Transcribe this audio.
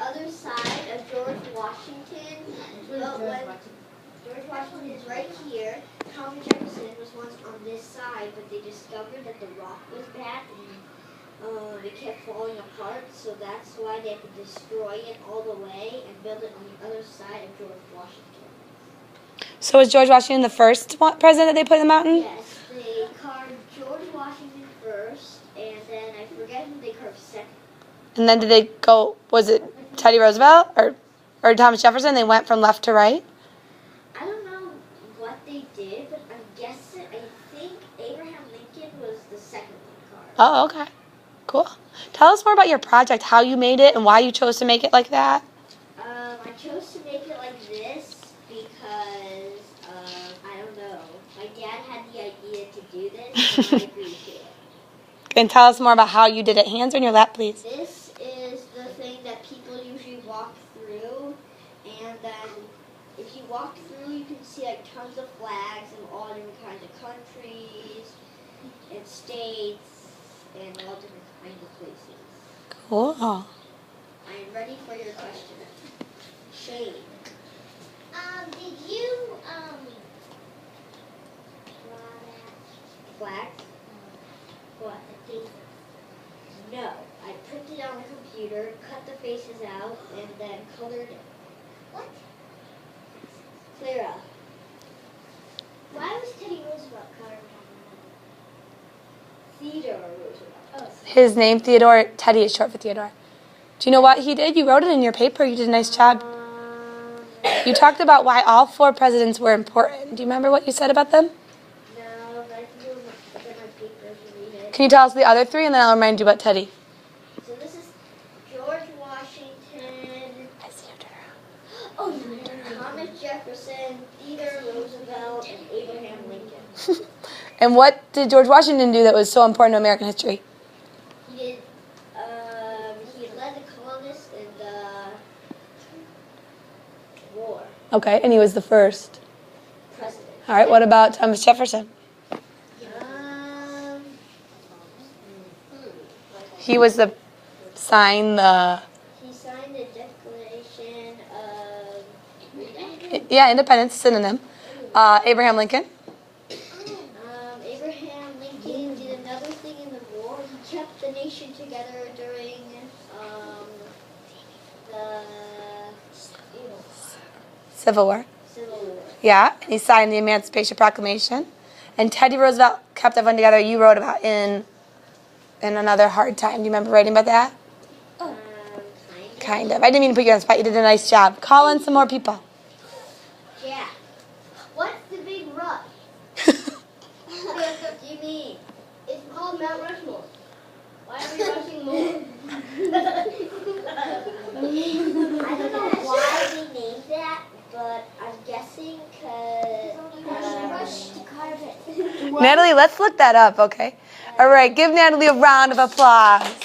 other side of George Washington. But when George Washington is right here, Thomas Jefferson was once on this side, but they discovered that the rock was bad and it kept falling apart, so that's why they had to destroy it all the way and build it on the other side of George Washington. So was George Washington the first president that they put in the mountain? Yes, they carved George Washington first, and then I forget who they carved second. And then did they go, was it Teddy Roosevelt or Thomas Jefferson? They went from left to right? I don't know what they did, but I think Abraham Lincoln was the second one carved. Oh, okay. Cool. Tell us more about your project, how you made it, and why you chose to make it like that. I chose to make it like this because, I don't know, my dad had the idea to do this, and I agreed to it. And tell us more about how you did it. Hands on your lap, please. This is the thing that people usually walk through, and then if you walk through, you can see like tons of flags of all different kinds of countries and states and all different kinds of places. Cool. I am ready for your question. Shane. Did you flags? What? No. I printed it on the computer, cut the faces out, and then colored it. What? Clara. Why was Teddy Roosevelt carved on the Theodore Roosevelt. Oh. His name, Theodore. Teddy is short for Theodore. Do you know what he did? You wrote it in your paper. You did a nice job. You talked about why all 4 presidents were important. Do you remember what you said about them? No, but I can do my paper if you read it. Can you tell us the other 3, and then I'll remind you about Teddy? So this is George Washington. I see you turn around. Oh, Thomas Jefferson, Theodore Roosevelt, and Abraham Lincoln. And what did George Washington do that was so important to American history? He led the colonists in the war. Okay, and he was the first. President. All right, what about Thomas Jefferson? He was the He signed signed the Declaration of Independence, synonym. Abraham Lincoln. Abraham Lincoln did another thing in the war. He kept the nation together during the Civil War. Civil War. Yeah, and he signed the Emancipation Proclamation. And Teddy Roosevelt kept everyone together. You wrote about in another hard time. Do you remember writing about that? Kind of. I didn't mean to put you on the spot. You did a nice job. Call in some more people. Jack, what's the big rush? What do you mean? It's called Mount Rushmore. Why are we rushing more? I don't know why they named that, but I'm guessing because rush to carve it. Natalie, let's look that up, okay? All right, give Natalie a round of applause.